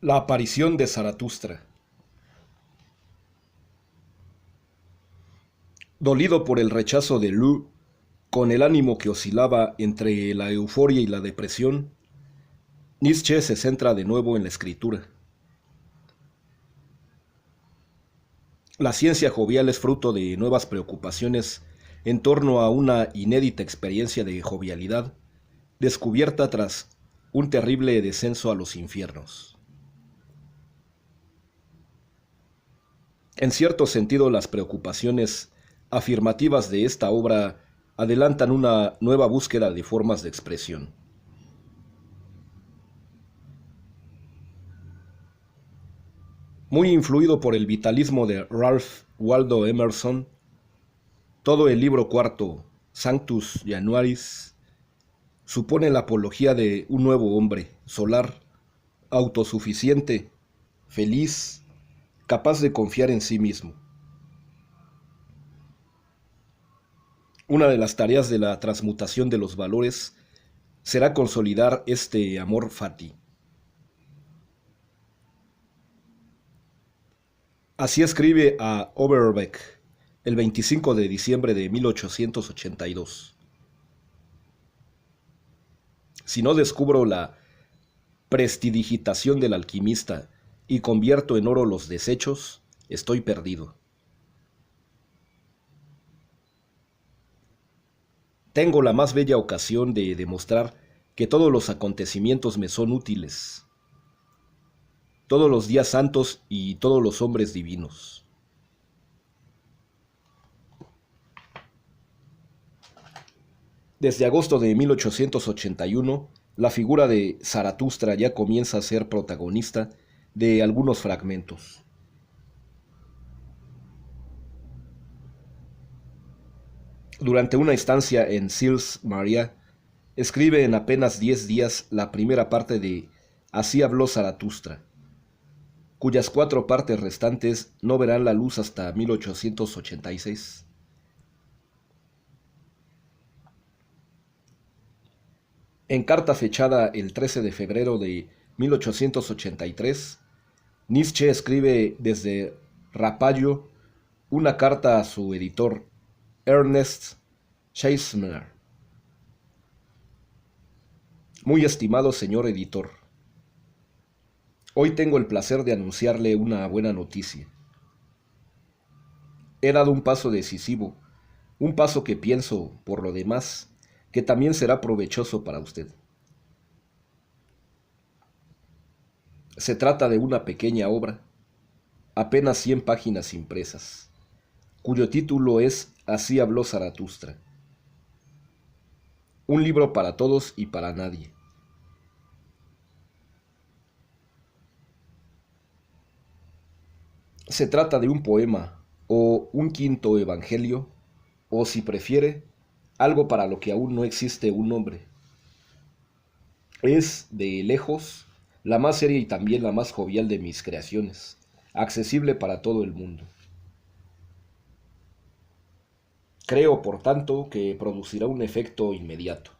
La aparición de Zaratustra. Dolido por el rechazo de Lu, con el ánimo que oscilaba entre la euforia y la depresión, Nietzsche se centra de nuevo en la escritura. La ciencia jovial es fruto de nuevas preocupaciones en torno a una inédita experiencia de jovialidad, descubierta tras un terrible descenso a los infiernos. En cierto sentido, las preocupaciones afirmativas de esta obra adelantan una nueva búsqueda de formas de expresión. Muy influido por el vitalismo de Ralph Waldo Emerson, todo el libro cuarto, Sanctus Januaris, supone la apología de un nuevo hombre, solar, autosuficiente, feliz, capaz de confiar en sí mismo. Una de las tareas de la transmutación de los valores será consolidar este amor fati. Así escribe a Overbeck el 25 de diciembre de 1882. Si no descubro la prestidigitación del alquimista y convierto en oro los desechos, estoy perdido. Tengo la más bella ocasión de demostrar que todos los acontecimientos me son útiles, todos los días santos y todos los hombres divinos. Desde agosto de 1881, la figura de Zaratustra ya comienza a ser protagonista de algunos fragmentos. Durante una estancia en Sils Maria, escribe en apenas 10 días la primera parte de Así habló Zaratustra, cuyas 4 partes restantes no verán la luz hasta 1886. En carta fechada el 13 de febrero de 1883, Nietzsche escribe desde Rapallo una carta a su editor, Ernest Scheismiller. Muy estimado señor editor, hoy tengo el placer de anunciarle una buena noticia. He dado un paso decisivo, un paso que pienso, por lo demás, que también será provechoso para usted. Se trata de una pequeña obra, apenas 100 páginas impresas, cuyo título es Así habló Zaratustra. Un libro para todos y para nadie. Se trata de un poema, o un quinto evangelio, o si prefiere, algo para lo que aún no existe un nombre. Es, de lejos, la más seria y también la más jovial de mis creaciones, accesible para todo el mundo. Creo, por tanto, que producirá un efecto inmediato.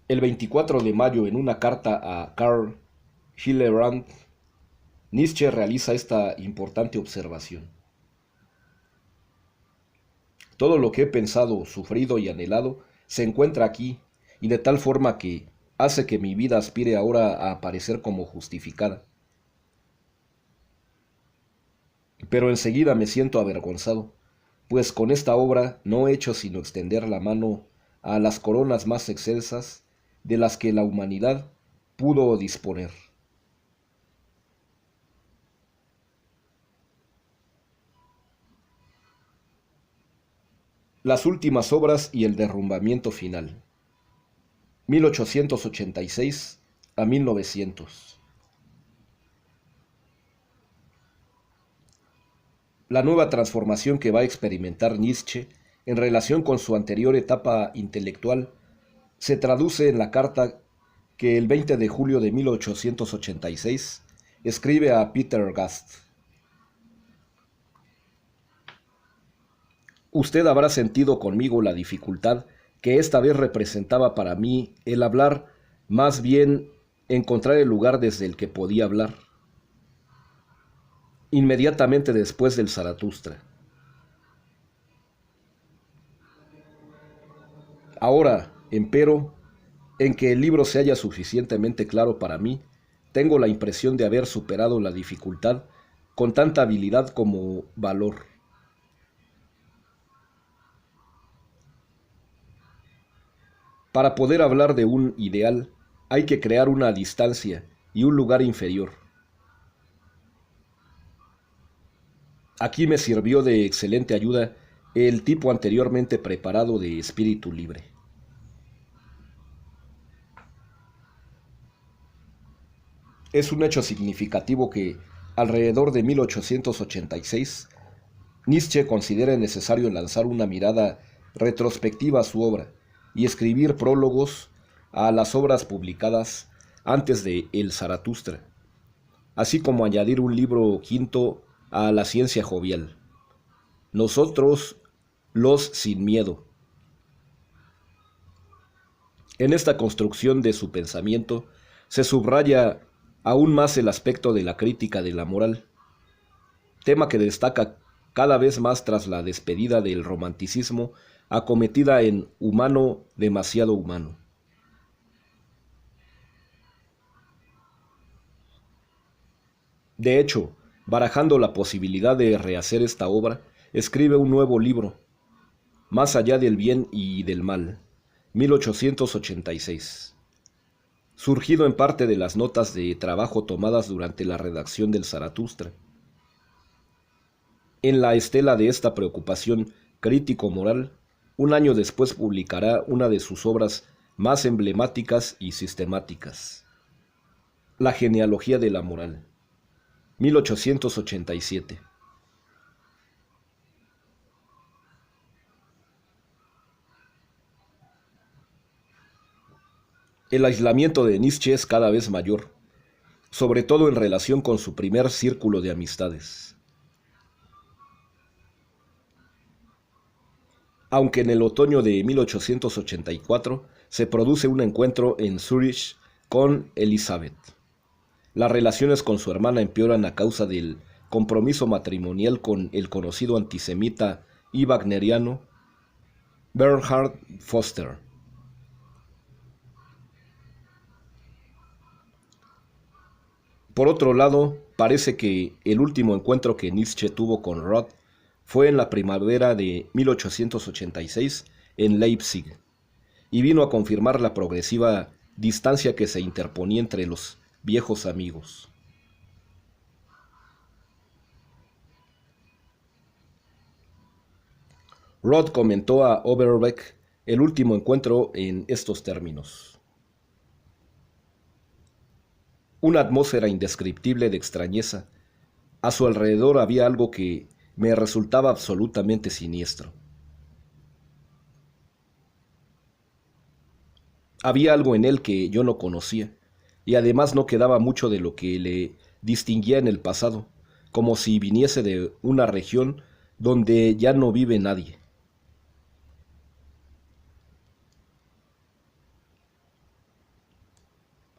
El 24 de mayo, en una carta a Karl Hillebrand, Nietzsche realiza esta importante observación. Todo lo que he pensado, sufrido y anhelado se encuentra aquí, y de tal forma que hace que mi vida aspire ahora a aparecer como justificada. Pero enseguida me siento avergonzado, pues con esta obra no he hecho sino extender la mano a las coronas más excelsas de las que la humanidad pudo disponer. Las últimas obras y el derrumbamiento final. 1886 a 1900. La nueva transformación que va a experimentar Nietzsche en relación con su anterior etapa intelectual se traduce en la carta que el 20 de julio de 1886 escribe a Peter Gast. Usted habrá sentido conmigo la dificultad que esta vez representaba para mí el hablar, más bien encontrar el lugar desde el que podía hablar, inmediatamente después del Zaratustra. Ahora, empero, en que el libro se halla suficientemente claro para mí, tengo la impresión de haber superado la dificultad con tanta habilidad como valor. Para poder hablar de un ideal, hay que crear una distancia y un lugar inferior. Aquí me sirvió de excelente ayuda el tipo anteriormente preparado de espíritu libre. Es un hecho significativo que, alrededor de 1886, Nietzsche considera necesario lanzar una mirada retrospectiva a su obra y escribir prólogos a las obras publicadas antes de El Zaratustra, así como añadir un libro quinto a La ciencia jovial. Nosotros, los sin miedo. En esta construcción de su pensamiento se subraya aún más el aspecto de la crítica de la moral, tema que destaca cada vez más tras la despedida del romanticismo acometida en Humano, demasiado humano. De hecho, barajando la posibilidad de rehacer esta obra, escribe un nuevo libro, Más allá del bien y del mal, 1886, surgido en parte de las notas de trabajo tomadas durante la redacción del Zaratustra. En la estela de esta preocupación crítico-moral, un año después publicará una de sus obras más emblemáticas y sistemáticas, La genealogía de la moral, 1887. El aislamiento de Nietzsche es cada vez mayor, sobre todo en relación con su primer círculo de amistades. Aunque en el otoño de 1884 se produce un encuentro en Zúrich con Elizabeth. Las relaciones con su hermana empeoran a causa del compromiso matrimonial con el conocido antisemita y wagneriano Bernhard Foster. Por otro lado, parece que el último encuentro que Nietzsche tuvo con Roth fue en la primavera de 1886 en Leipzig, y vino a confirmar la progresiva distancia que se interponía entre los viejos amigos. Roth comentó a Overbeck el último encuentro en estos términos: una atmósfera indescriptible de extrañeza. A su alrededor había algo que me resultaba absolutamente siniestro. Había algo en él que yo no conocía, y además no quedaba mucho de lo que le distinguía en el pasado, como si viniese de una región donde ya no vive nadie.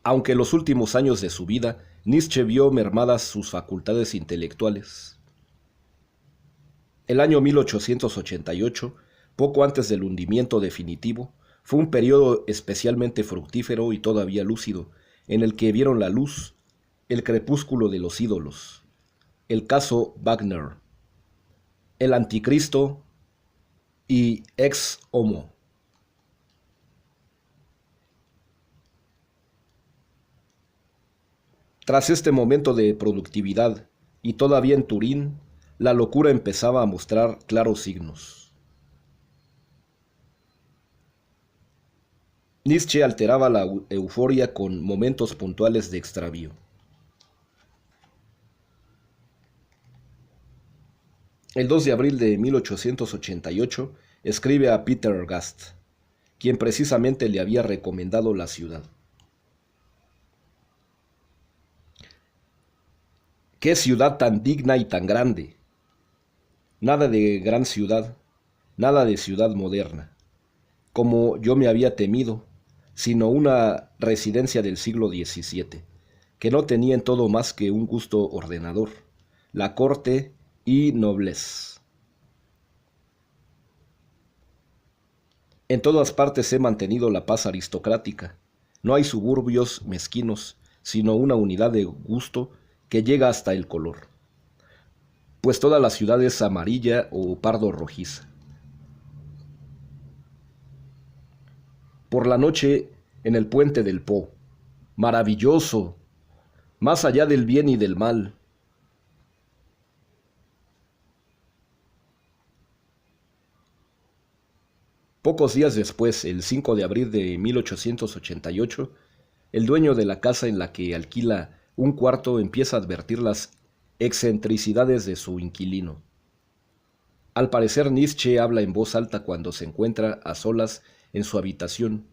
Aunque en los últimos años de su vida Nietzsche vio mermadas sus facultades intelectuales. El año 1888, poco antes del hundimiento definitivo, fue un periodo especialmente fructífero y todavía lúcido, en el que vieron la luz El crepúsculo de los ídolos, el caso Wagner, El anticristo y Ex Homo. Tras este momento de productividad, y todavía en Turín, la locura empezaba a mostrar claros signos. Nietzsche alteraba la euforia con momentos puntuales de extravío. El 2 de abril de 1888 escribe a Peter Gast, quien precisamente le había recomendado la ciudad. ¡Qué ciudad tan digna y tan grande! Nada de gran ciudad, nada de ciudad moderna. como yo me había temido, sino una residencia del siglo XVII, que no tenía en todo más que un gusto ordenador, la corte y noblesse. En todas partes he mantenido la paz aristocrática. No hay suburbios mezquinos, sino una unidad de gusto que llega hasta el color, pues toda la ciudad es amarilla o pardo rojiza. Por la noche, en el puente del Po, maravilloso, más allá del bien y del mal. Pocos días después, el 5 de abril de 1888, el dueño de la casa en la que alquila un cuarto empieza a advertir las excentricidades de su inquilino. Al parecer, Nietzsche habla en voz alta cuando se encuentra a solas en su habitación,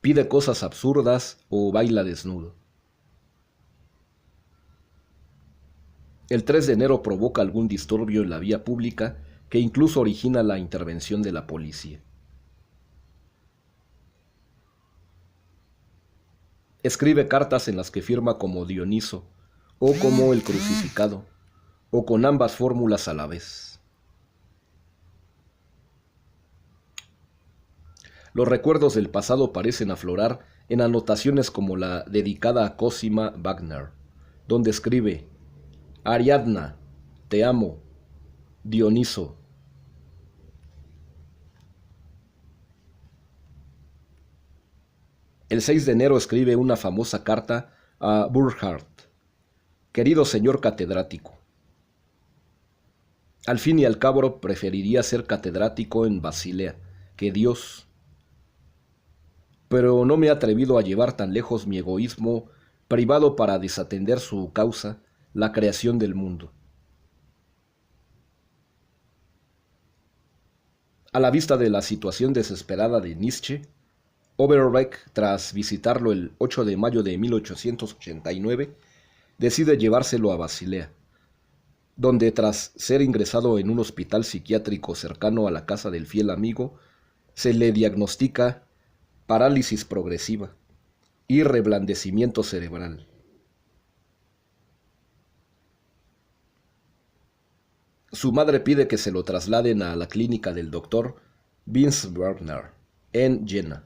pide cosas absurdas o baila desnudo. El 3 de enero provoca algún disturbio en la vía pública que incluso origina la intervención de la policía. Escribe cartas en las que firma como Dioniso o como el crucificado, o con ambas fórmulas a la vez. Los recuerdos del pasado parecen aflorar en anotaciones como la dedicada a Cosima Wagner, donde escribe: Ariadna, te amo, Dioniso. El 6 de enero escribe una famosa carta a Burckhardt: Querido señor catedrático, al fin y al cabo preferiría ser catedrático en Basilea que Dios, pero no me he atrevido a llevar tan lejos mi egoísmo privado para desatender su causa, la creación del mundo. A la vista de la situación desesperada de Nietzsche, Overbeck, tras visitarlo el 8 de mayo de 1889, decide llevárselo a Basilea, donde tras ser ingresado en un hospital psiquiátrico cercano a la casa del fiel amigo, se le diagnostica parálisis progresiva y reblandecimiento cerebral. Su madre pide que se lo trasladen a la clínica del doctor Vince Wagner en Jena,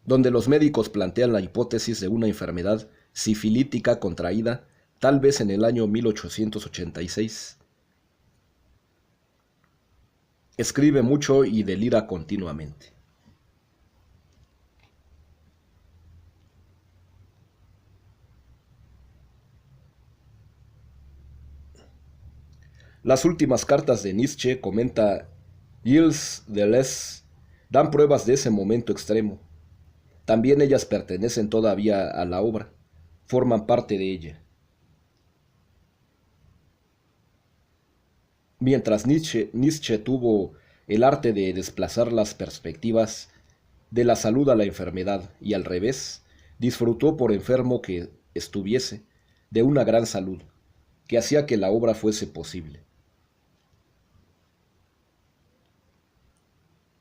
donde los médicos plantean la hipótesis de una enfermedad sifilítica contraída tal vez en el año 1886. Escribe mucho y delira continuamente. Las últimas cartas de Nietzsche, comenta Gilles Deleuze, dan pruebas de ese momento extremo. También ellas pertenecen todavía a la obra, forman parte de ella. Mientras Nietzsche tuvo el arte de desplazar las perspectivas de la salud a la enfermedad y al revés, disfrutó por enfermo que estuviese de una gran salud, que hacía que la obra fuese posible.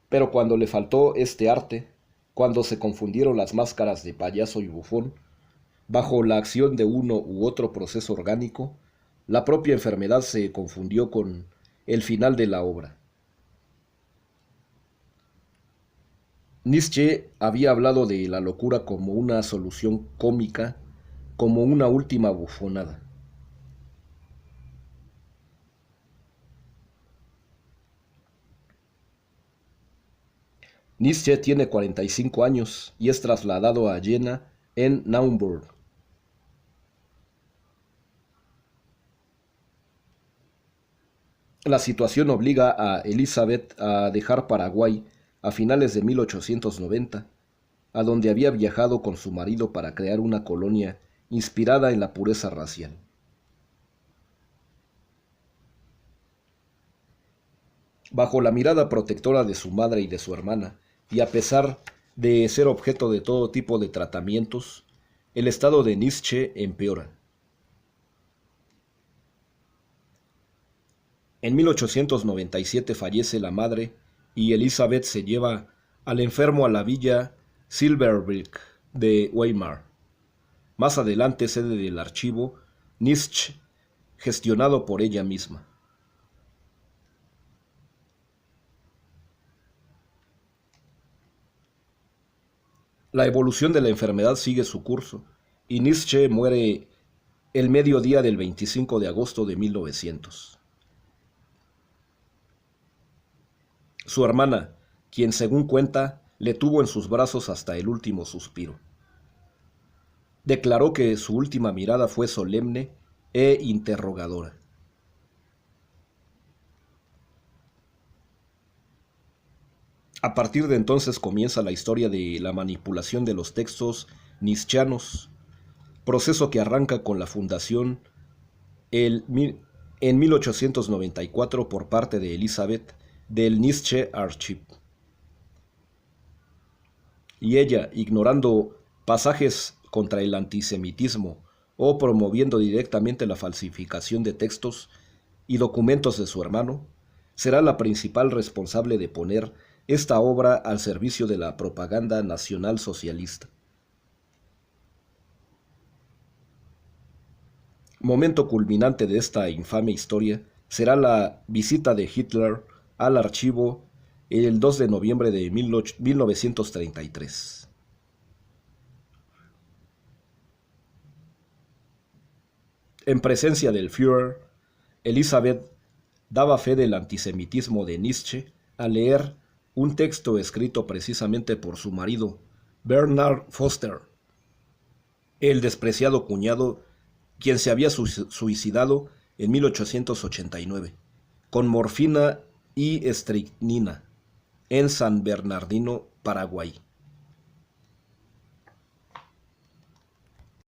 Pero cuando le faltó este arte, cuando se confundieron las máscaras de payaso y bufón, bajo la acción de uno u otro proceso orgánico, la propia enfermedad se confundió con el final de la obra. Nietzsche había hablado de la locura como una solución cómica, como una última bufonada. Nietzsche tiene 45 años y es trasladado a Jena en Naumburg. La situación obliga a Elizabeth a dejar Paraguay a finales de 1890, a donde había viajado con su marido para crear una colonia inspirada en la pureza racial. Bajo la mirada protectora de su madre y de su hermana, y a pesar de ser objeto de todo tipo de tratamientos, el estado de Nietzsche empeora. En 1897 fallece la madre y Elizabeth se lleva al enfermo a la villa Silverbrick de Weimar, más adelante sede del archivo Nietzsche, gestionado por ella misma. La evolución de la enfermedad sigue su curso, y Nietzsche muere el mediodía del 25 de agosto de 1900. Su hermana, quien según cuenta, le tuvo en sus brazos hasta el último suspiro, declaró que su última mirada fue solemne e interrogadora. A partir de entonces comienza la historia de la manipulación de los textos nietzscheanos, proceso que arranca con la fundación en 1894 por parte de Elizabeth del Nietzsche Archive. Y ella, ignorando pasajes contra el antisemitismo o promoviendo directamente la falsificación de textos y documentos de su hermano, será la principal responsable de poner esta obra al servicio de la propaganda nacionalsocialista. Momento culminante de esta infame historia será la visita de Hitler al archivo el 2 de noviembre de 1933. En presencia del Führer, Elizabeth daba fe del antisemitismo de Nietzsche al leer un texto escrito precisamente por su marido, Bernard Foster, el despreciado cuñado, quien se había suicidado en 1889, con morfina y estricnina, en San Bernardino, Paraguay.